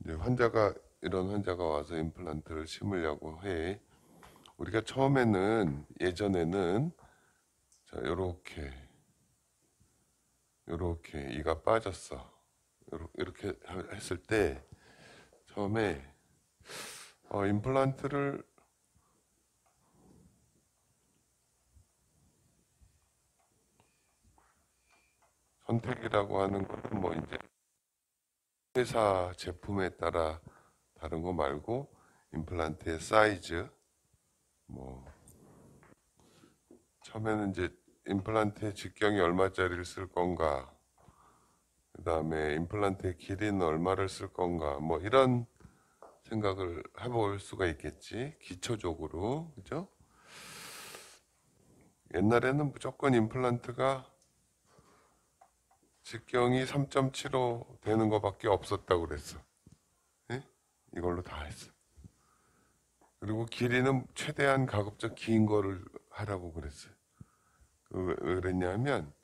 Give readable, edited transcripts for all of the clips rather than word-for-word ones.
이제 이런 환자가 와서 임플란트를 심으려고 해. 우리가 예전에는, 자, 요렇게 이가 빠졌어. 이렇게 했을 때, 처음에, 임플란트를 선택이라고 하는 거는 뭐 이제 회사 제품에 따라 다른 거 말고, 임플란트의 사이즈, 뭐, 처음에는 이제 임플란트의 직경이 얼마짜리를 쓸 건가, 그 다음에 임플란트의 길이는 얼마를 쓸 건가, 뭐 이런 생각을 해볼 수가 있겠지. 기초적으로. 그죠? 옛날에는 무조건 임플란트가 직경이 3.75 되는 것밖에 없었다고 그랬어. 예? 이걸로 다 했어. 그리고 길이는 최대한 가급적 긴 거를 하라고 그랬어요. 왜 그랬냐면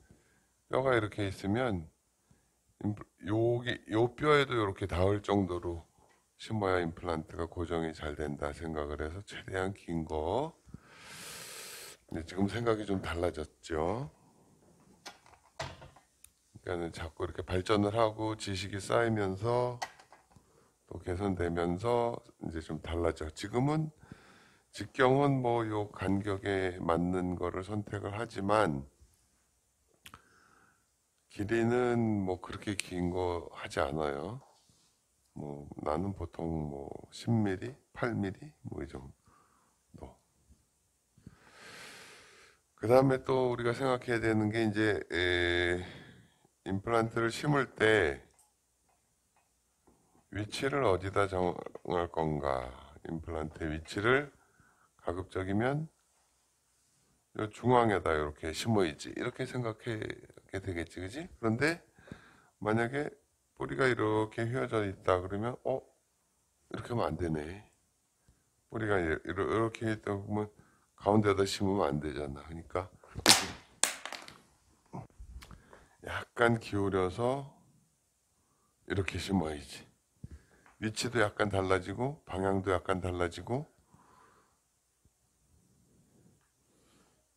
뼈가 이렇게 있으면 요 뼈에도 이렇게 닿을 정도로 심어야 임플란트가 고정이 잘 된다 생각을 해서 최대한 긴 거. 근데 지금 생각이 좀 달라졌죠. 그러니까 자꾸 이렇게 발전을 하고 지식이 쌓이면서 또 개선되면서 이제 좀 달라져. 지금은 직경은 뭐 요 간격에 맞는 거를 선택을 하지만 길이는 뭐 그렇게 긴 거 하지 않아요. 뭐 나는 보통 뭐 10mm, 8mm 뭐 이 정도. 그 다음에 또 우리가 생각해야 되는 게 이제 임플란트를 심을 때 위치를 어디다 정할 건가? 임플란트의 위치를 가급적이면 요 중앙에다 이렇게 심어야지. 이렇게 생각하게 되겠지, 그지? 그런데 만약에 뿌리가 이렇게 휘어져 있다 그러면 이렇게 하면 안 되네. 뿌리가 이렇게 있다 보면 가운데다 심으면 안 되잖아. 그러니까 약간 기울여서 이렇게 심어야지. 위치도 약간 달라지고 방향도 약간 달라지고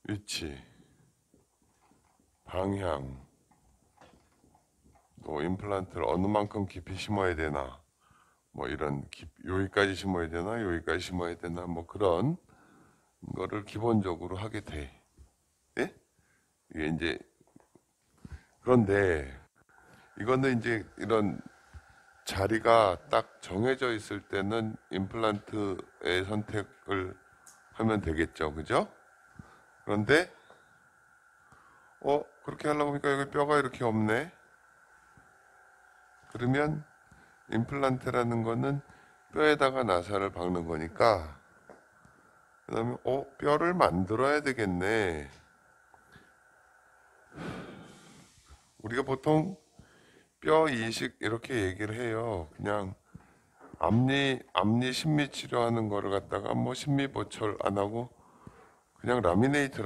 위치, 방향, 또 임플란트를 어느 만큼 깊이 심어야 되나, 뭐 이런 여기까지 심어야 되나, 여기까지 심어야 되나, 뭐 그런 거를 기본적으로 하게 돼. 예? 이게 이제 그런데 이거는 이제 이런 자리가 딱 정해져 있을 때는 임플란트의 선택을 하면 되겠죠, 그죠? 그런데 그렇게 하려고 보니까 여기 뼈가 이렇게 없네. 그러면 임플란트라는 거는 뼈에다가 나사를 박는 거니까 그 다음에 뼈를 만들어야 되겠네. 우리가 보통 뼈 이식 이렇게 얘기를 해요. 그냥 앞니 심미 치료하는 거를 갖다가 뭐 심미 보철 안 하고 그냥 라미네이트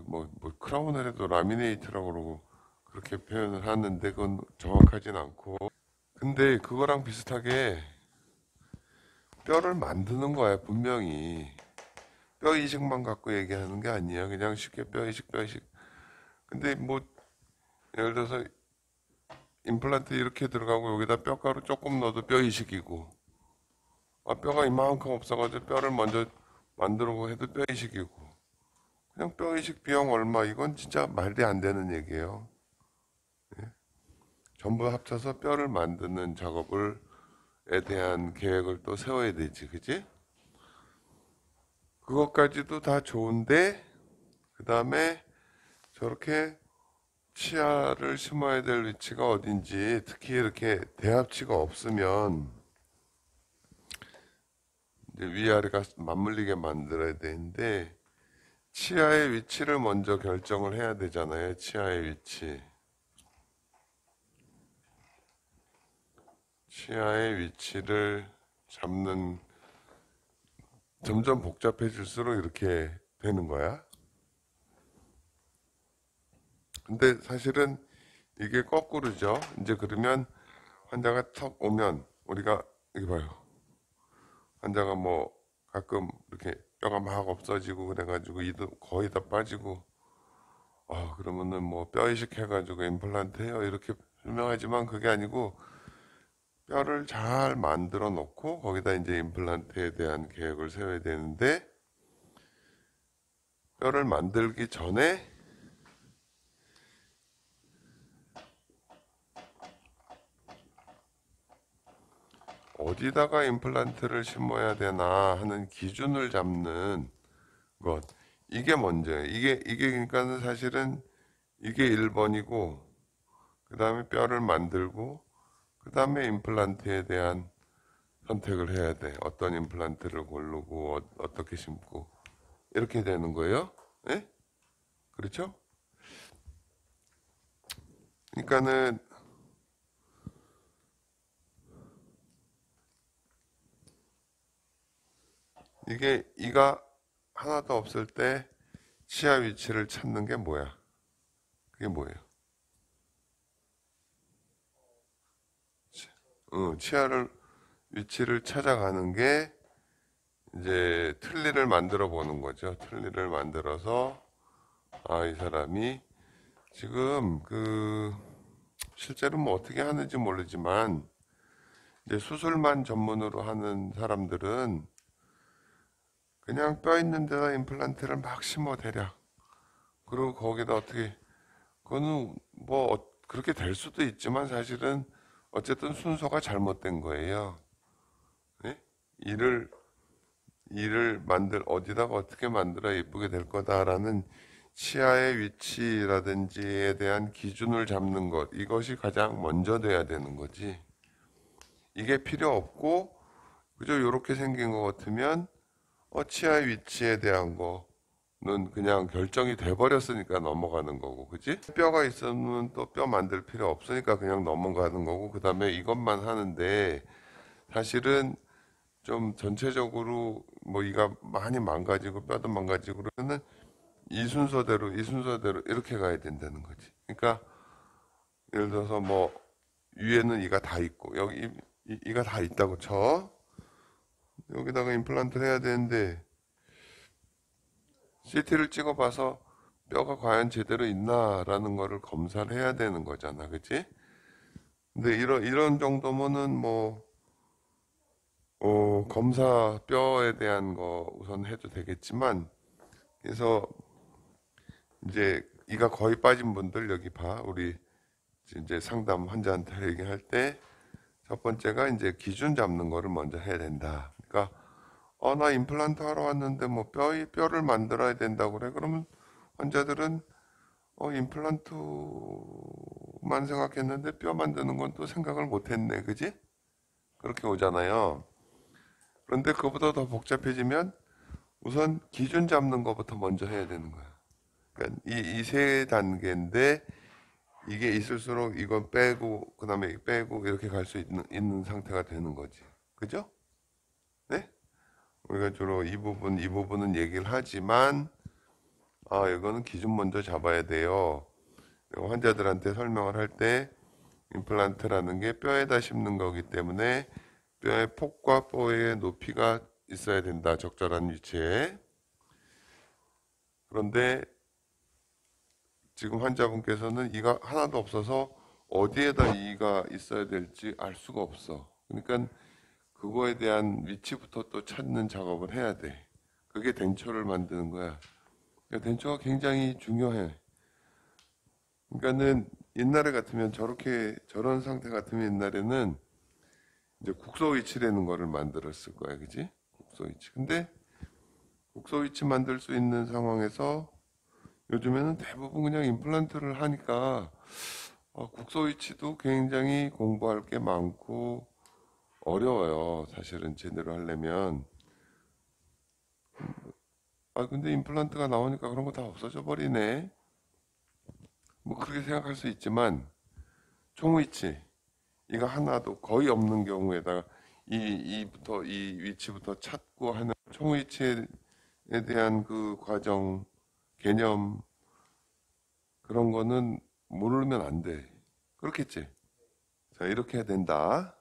뭐 크라운을 해도 라미네이트라고 그러고 그렇게 표현을 하는데 그건 정확하진 않고 근데 그거랑 비슷하게 뼈를 만드는 거야 분명히. 뼈 이식만 갖고 얘기하는 게 아니야. 그냥 쉽게 뼈 이식. 근데 뭐 예를 들어서 임플란트 이렇게 들어가고 여기다 뼈가루 조금 넣어도 뼈 이식이고 뼈가 이만큼 없어가지고 뼈를 먼저 만들고 해도 뼈 이식이고 그냥 뼈 이식 비용 얼마 이건 진짜 말이 안 되는 얘기예요. 전부 합쳐서 뼈를 만드는 작업을에 대한 계획을 또 세워야 되지, 그지? 그것까지도 다 좋은데 그 다음에 저렇게 치아를 심어야 될 위치가 어딘지 특히 이렇게 대합치가 없으면 이제 위아래가 맞물리게 만들어야 되는데 치아의 위치를 먼저 결정을 해야 되잖아요. 치아의 위치. 치아의 위치를 잡는 점점 복잡해질수록 이렇게 되는 거야. 근데 사실은 이게 거꾸로죠. 이제 그러면 환자가 턱 우리가 여기 봐요. 환자가 뭐 가끔 이렇게 뼈가 막 없어지고 그래가지고 이도 거의 다 빠지고 그러면은 뭐 뼈 이식해가지고 임플란트 해요 이렇게 설명하지만 그게 아니고 뼈를 잘 만들어 놓고 거기다 이제 임플란트에 대한 계획을 세워야 되는데 뼈를 만들기 전에 어디다가 임플란트를 심어야 되나 하는 기준을 잡는 것. 이게 먼저예요. 이게 그러니까는 사실은 이게 1번이고, 그 다음에 뼈를 만들고, 그 다음에 임플란트에 대한 선택을 해야 돼. 어떤 임플란트를 고르고, 어떻게 심고. 이렇게 되는 거예요. 예? 그렇죠? 그러니까는, 이가 하나도 없을 때 치아 위치를 찾는 게 뭐야? 그게 뭐예요? 치아를 위치를 찾아가는 게 이제 틀니를 만들어 보는 거죠. 틀니를 만들어서 이 사람이 지금 실제로 뭐 어떻게 하는지 모르지만 이제 수술만 전문으로 하는 사람들은 그냥 뼈 있는 데다 임플란트를 막 심어 대략. 그리고 거기다 어떻게 그거는 뭐 그렇게 될 수도 있지만 사실은 어쨌든 순서가 잘못된 거예요. 네? 이를 어디다가 어떻게 만들어야 예쁘게 될 거다라는 치아의 위치라든지에 대한 기준을 잡는 것, 이것이 가장 먼저 돼야 되는 거지. 이게 필요 없고, 그저 이렇게 생긴 것 같으면, 치아의 위치에 대한 거는 그냥 결정이 돼버렸으니까 넘어가는 거고, 그지? 뼈가 있으면 또 뼈 만들 필요 없으니까 그냥 넘어가는 거고, 그 다음에 이것만 하는데, 사실은 좀 전체적으로 뭐 이가 많이 망가지고 뼈도 망가지고 그러면은 이 순서대로 이렇게 가야 된다는 거지. 그러니까 예를 들어서 뭐 위에는 이가 다 있고 여기 이가 다 있다고 쳐. 여기다가 임플란트를 해야 되는데 CT를 찍어봐서 뼈가 과연 제대로 있나라는 거를 검사를 해야 되는 거잖아, 그치? 근데 이런 정도면은 뭐 검사 뼈에 대한 거 우선 해도 되겠지만 그래서 이제 이가 거의 빠진 분들 여기 봐. 우리 이제 상담 환자한테 얘기할 때 첫 번째가 이제 기준 잡는 거를 먼저 해야 된다. 그러니까 나 임플란트 하러 왔는데 뭐 뼈를 만들어야 된다고 그래. 그러면 환자들은 임플란트만 생각했는데 뼈 만드는 건 또 생각을 못 했네. 그지? 그렇게 오잖아요. 그런데 그보다 더 복잡해지면 우선 기준 잡는 것부터 먼저 해야 되는 거야. 그러니까 이 세 단계인데 이게 있을수록 이건 빼고 그다음에 빼고 이렇게 갈 수 있는 상태가 되는 거지. 그죠? 네? 우리가 주로 이 부분은 얘기를 하지만 이거는 기준 먼저 잡아야 돼요. 환자들한테 설명을 할 때 임플란트라는 게 뼈에다 심는 거기 때문에 뼈의 폭과 뼈의 높이가 있어야 된다. 적절한 위치에. 그런데 지금 환자분께서는 이가 하나도 없어서 어디에다 이가 있어야 될지 알 수가 없어. 그러니까 그거에 대한 위치부터 또 찾는 작업을 해야 돼. 그게 덴처를 만드는 거야. 그러니까 덴처가 굉장히 중요해. 그러니까는 옛날에 같으면 저런 상태 같으면 옛날에는 이제 국소 위치라는 거를 만들었을 거야. 그지? 국소 위치. 근데 국소 위치 만들 수 있는 상황에서 요즘에는 대부분 그냥 임플란트를 하니까 국소 위치도 굉장히 공부할 게 많고 어려워요. 사실은 제대로 하려면. 근데 임플란트가 나오니까 그런 거 다 없어져 버리네. 뭐 그렇게 생각할 수 있지만 총 위치 이거 하나도 거의 없는 경우에다가 이 위치부터 찾고 하는 총 위치에 대한 그 과정 개념 그런 거는 모르면 안 돼. 그렇겠지? 자, 이렇게 해야 된다.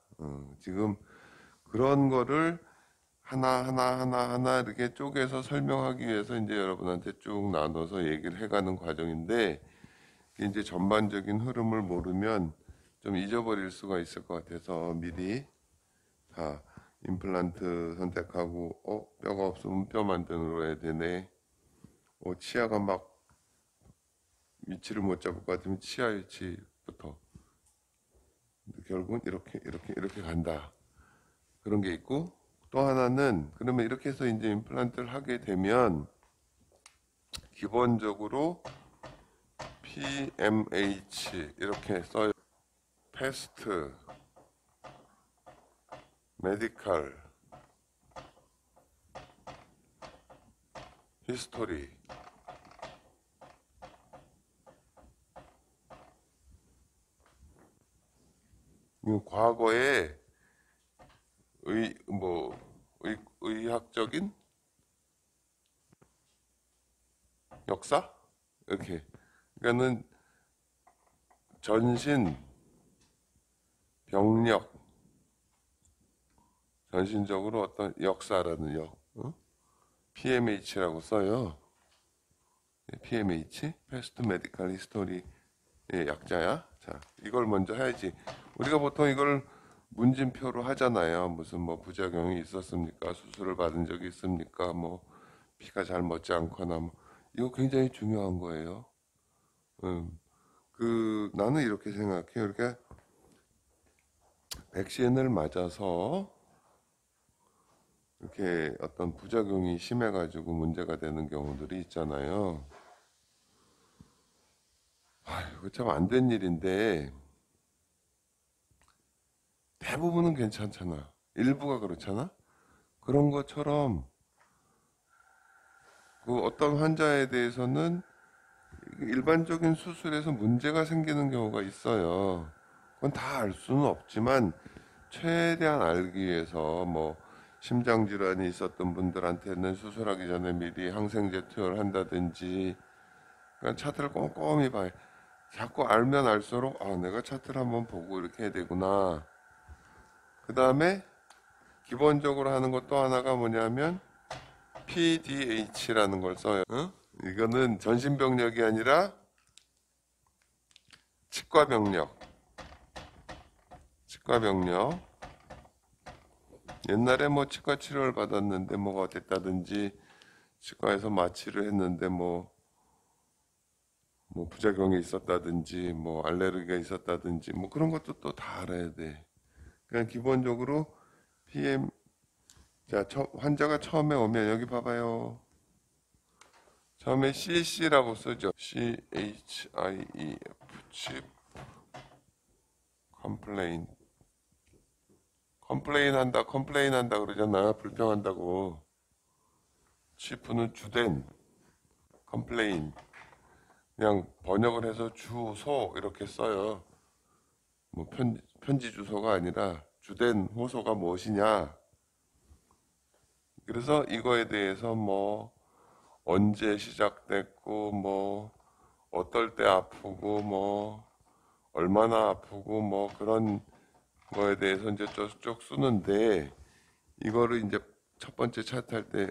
지금 그런 거를 하나 이렇게 쪼개서 설명하기 위해서 이제 여러분한테 쭉 나눠서 얘기를 해가는 과정인데, 이제 전반적인 흐름을 모르면 좀 잊어버릴 수가 있을 것 같아서 미리 자, 임플란트 선택하고 뼈가 없으면 뼈 만들어야 되네. 치아가 막 위치를 못 잡을 것 같으면 치아 위치부터 결국은 이렇게 간다. 그런 게 있고, 또 하나는 그러면 이렇게 해서 이제 임플란트를 하게 되면 기본적으로 PMH 이렇게 써요. 패스트, 메디컬, 히스토리. 과거에 의학적인 역사? 이렇게. 그러니까는 전신, 병력, 전신적으로 어떤 역사라는 PMH라고 써요. PMH, Past Medical History 의 약자야. 자, 이걸 먼저 해야지. 우리가 보통 이걸 문진표로 하잖아요. 무슨 뭐 부작용이 있었습니까? 수술을 받은 적이 있습니까? 뭐 피가 잘 멎지 않거나 뭐 이거 굉장히 중요한 거예요. 나는 이렇게 생각해요. 이렇게 백신을 맞아서 이렇게 어떤 부작용이 심해가지고 문제가 되는 경우들이 있잖아요. 이거 참 안 된 일인데 대부분은 괜찮잖아. 일부가 그렇잖아. 그런 것처럼 그 어떤 환자에 대해서는 일반적인 수술에서 문제가 생기는 경우가 있어요. 그건 다 알 수는 없지만 최대한 알기 위해서 뭐 심장 질환이 있었던 분들한테는 수술하기 전에 미리 항생제 투여를 한다든지, 그러니까 차트를 꼼꼼히 봐요. 자꾸 알면 알수록 내가 차트를 한번 보고 이렇게 해야 되구나. 그 다음에 기본적으로 하는 것 또 하나가 뭐냐면 PDH라는 걸 써요. 이거는 전신병력이 아니라 치과병력. 옛날에 뭐 치과 치료를 받았는데 뭐가 됐다든지, 치과에서 마취를 했는데 뭐 부작용이 있었다든지, 뭐 알레르기가 있었다든지, 뭐 그런 것도 또 다 알아야 돼. 그냥 기본적으로 PM, 자, 환자가 처음에 오면 여기 봐봐요. 처음에 CC라고 쓰죠. CHIEF, 칩, 컴플레인 한다 그러잖아. 불평한다고. 치프는 주된, 컴플레인. 그냥 번역을 해서 주소 이렇게 써요. 뭐 편지 주소가 아니라 주된 호소가 무엇이냐. 그래서 이거에 대해서 뭐 언제 시작됐고 뭐 어떨 때 아프고 뭐 얼마나 아프고 뭐 그런 거에 대해서 이제 쭉 쓰는데, 이거를 이제 첫 번째 차트 할 때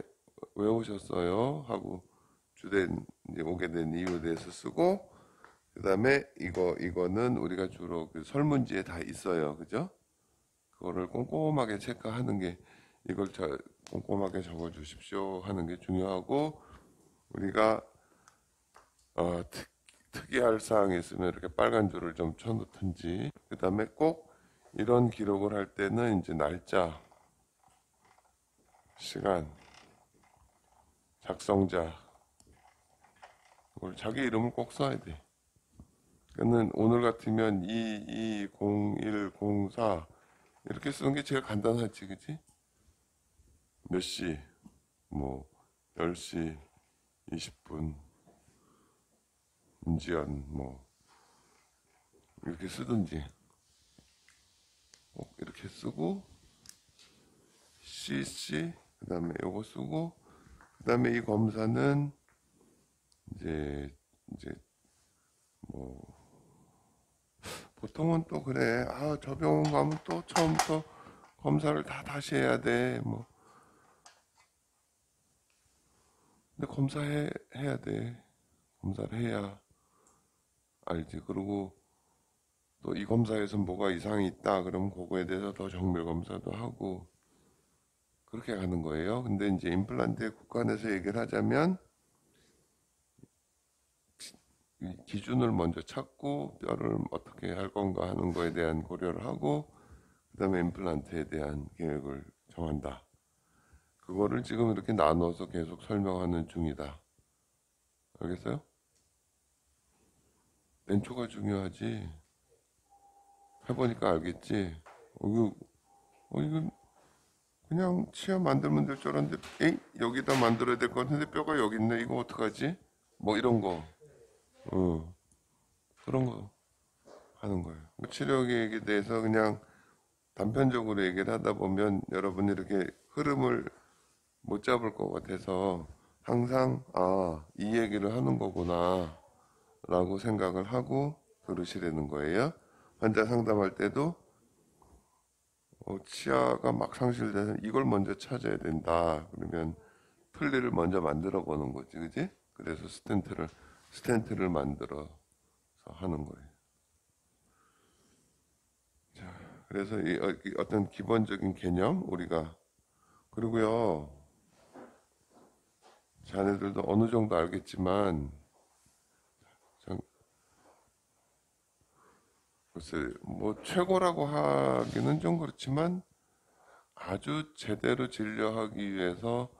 외우셨어요 하고 주된 이제 오게 된 이유에 대해서 쓰고, 그 다음에 이거는 우리가 주로 그 설문지에 다 있어요. 그죠? 그거를 꼼꼼하게 체크하는 게, 이걸 꼼꼼하게 적어 주십시오 하는 게 중요하고, 우리가 특이할 사항이 있으면 이렇게 빨간 줄을 좀 쳐놓든지, 그 다음에 꼭 이런 기록을 할 때는 이제 날짜, 시간, 작성자, 자기 이름을 꼭 써야 돼. 그는 오늘 같으면 220104 이렇게 쓰는 게 제일 간단하지, 그치? 몇 시, 뭐 10시 20분 임지연 뭐 이렇게 쓰든지 꼭 이렇게 쓰고, CC 그 다음에 요거 쓰고, 그 다음에 이 검사는 이제 뭐 보통은 또 그래. 아, 저 병원 가면 또 처음부터 검사를 다 다시 해야 돼. 뭐. 근데 해야 돼. 검사를 해야 알지. 그리고 또 이 검사에서 뭐가 이상이 있다. 그러면 그거에 대해서 더 정밀 검사도 하고 그렇게 가는 거예요. 근데 이제 임플란트의 국간에서 얘기를 하자면 이 기준을 먼저 찾고 뼈를 어떻게 할 건가 하는 거에 대한 고려를 하고 그다음에 임플란트에 대한 계획을 정한다. 그거를 지금 이렇게 나눠서 계속 설명하는 중이다. 알겠어요? 왼초가 중요하지. 해보니까 알겠지. 이거 그냥 치아 만들면 될 줄 알았는데, 에이, 여기다 만들어야 될 것 같은데 뼈가 여기 있네. 이거 어떡하지? 뭐 이런 거. 그런 거 하는 거예요. 뭐 치료 계획에 대해서 그냥 단편적으로 얘기를 하다 보면 여러분이 이렇게 흐름을 못 잡을 것 같아서 항상, 아, 이 얘기를 하는 거구나. 라고 생각을 하고 들으시려는 거예요. 환자 상담할 때도 치아가 막 상실돼서 이걸 먼저 찾아야 된다. 그러면 플리를 먼저 만들어 보는 거지, 그지? 그래서 스텐트를 만들어서 하는 거예요. 자, 그래서 이 어떤 기본적인 개념 우리가 그리고요, 자네들도 어느 정도 알겠지만, 참, 글쎄, 뭐 최고라고 하기는 좀 그렇지만 아주 제대로 진료하기 위해서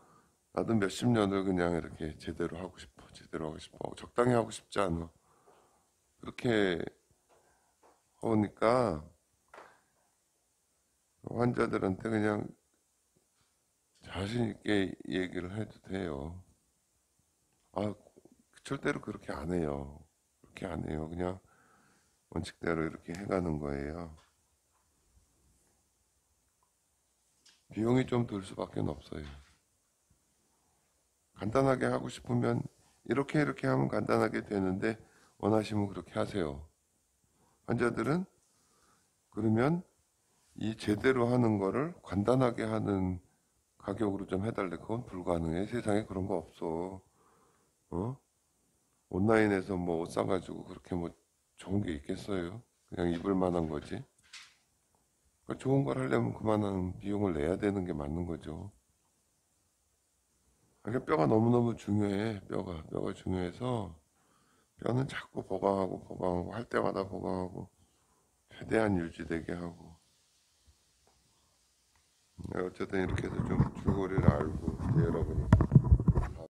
나도 몇십 년을 그냥 이렇게 제대로 하고 싶어, 제대로 하고 싶어, 적당히 하고 싶지 않아. 그렇게 하니까 환자들한테 그냥 자신 있게 얘기를 해도 돼요. 아, 절대로 그렇게 안 해요. 그렇게 안 해요. 그냥 원칙대로 이렇게 해가는 거예요. 비용이 좀 들 수밖에 없어요. 간단하게 하고 싶으면 이렇게 하면 간단하게 되는데 원하시면 그렇게 하세요. 환자들은 그러면 이 제대로 하는 거를 간단하게 하는 가격으로 좀 해달래. 그건 불가능해. 세상에 그런 거 없어. 어? 온라인에서 뭐 옷 사가지고 그렇게 뭐 좋은 게 있겠어요? 그냥 입을 만한 거지. 그러니까 좋은 걸 하려면 그만한 비용을 내야 되는 게 맞는 거죠. 그러니까 뼈가 너무너무 중요해. 뼈가 중요해서 뼈는 자꾸 보강하고 할 때마다 보강하고 최대한 유지되게 하고. 어쨌든 이렇게 해서 좀 줄거리를 알고 이제 여러분이